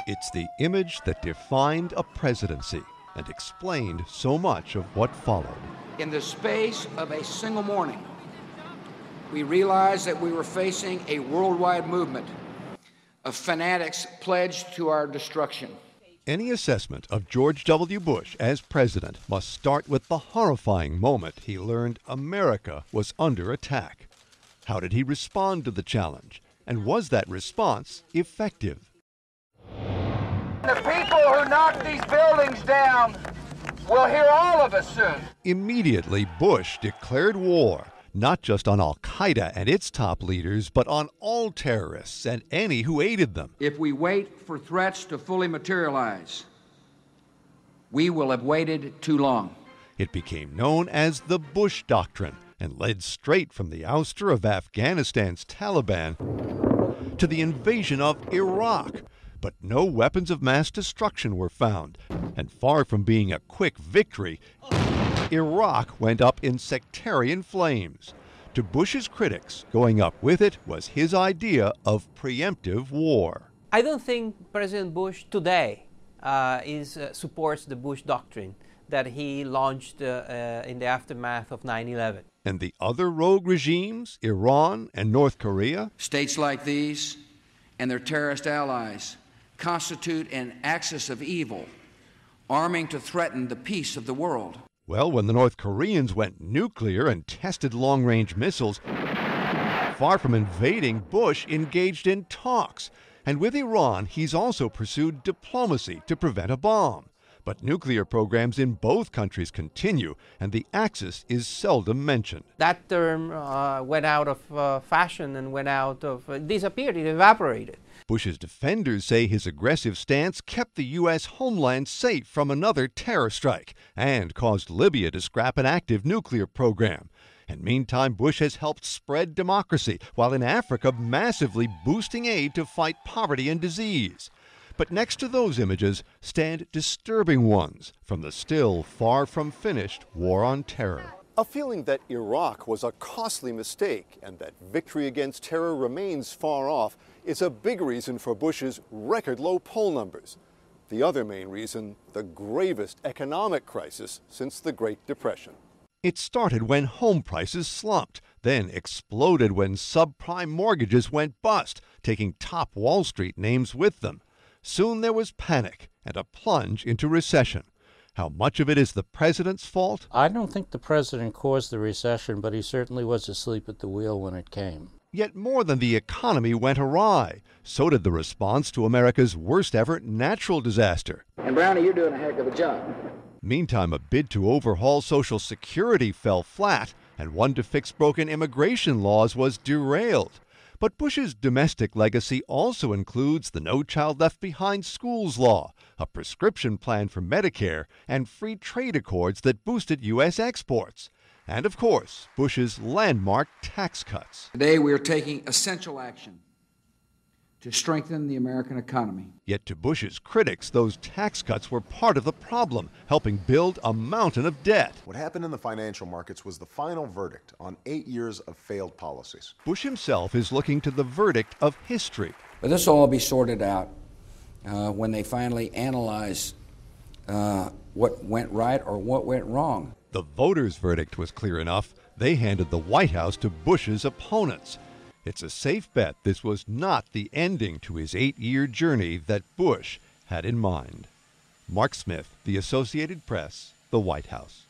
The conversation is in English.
It's the image that defined a presidency and explained so much of what followed. In the space of a single morning, we realized that we were facing a worldwide movement of fanatics pledged to our destruction. Any assessment of George W. Bush as president must start with the horrifying moment he learned America was under attack. How did he respond to the challenge? And was that response effective? The people who knock these buildings down will hear all of us soon. Immediately, Bush declared war, not just on Al-Qaeda and its top leaders, but on all terrorists and any who aided them. If we wait for threats to fully materialize, we will have waited too long. It became known as the Bush Doctrine and led straight from the ouster of Afghanistan's Taliban to the invasion of Iraq. But no weapons of mass destruction were found, and far from being a quick victory, Iraq went up in sectarian flames. To Bush's critics, going up with it was his idea of preemptive war. I don't think President Bush today supports the Bush Doctrine that he launched in the aftermath of 9/11. And the other rogue regimes, Iran and North Korea? States like these and their terrorist allies constitute an axis of evil, arming to threaten the peace of the world. Well, when the North Koreans went nuclear and tested long-range missiles, far from invading, Bush engaged in talks. And with Iran, he's also pursued diplomacy to prevent a bomb. But nuclear programs in both countries continue, and the axis is seldom mentioned. That term went out of fashion and disappeared, it evaporated. Bush's defenders say his aggressive stance kept the U.S. homeland safe from another terror strike and caused Libya to scrap an active nuclear program. And meantime, Bush has helped spread democracy, while in Africa massively boosting aid to fight poverty and disease. But next to those images stand disturbing ones from the still far from finished war on terror. A feeling that Iraq was a costly mistake and that victory against terror remains far off is a big reason for Bush's record-low poll numbers. The other main reason, the gravest economic crisis since the Great Depression. It started when home prices slumped, then exploded when subprime mortgages went bust, taking top Wall Street names with them. Soon there was panic and a plunge into recession. How much of it is the president's fault? I don't think the president caused the recession, but he certainly was asleep at the wheel when it came. Yet more than the economy went awry, so did the response to America's worst ever natural disaster. And Brownie, you're doing a heck of a job. Meantime, a bid to overhaul Social Security fell flat, and one to fix broken immigration laws was derailed. But Bush's domestic legacy also includes the No Child Left Behind schools law, a prescription plan for Medicare, and free trade accords that boosted U.S. exports. And of course, Bush's landmark tax cuts. Today we are taking essential action to strengthen the American economy. Yet to Bush's critics, those tax cuts were part of the problem, helping build a mountain of debt. What happened in the financial markets was the final verdict on 8 years of failed policies. Bush himself is looking to the verdict of history. But this will all be sorted out when they finally analyze what went right or what went wrong. The voters' verdict was clear enough. They handed the White House to Bush's opponents. It's a safe bet this was not the ending to his 8-year journey that Bush had in mind. Mark Smith, The Associated Press, The White House.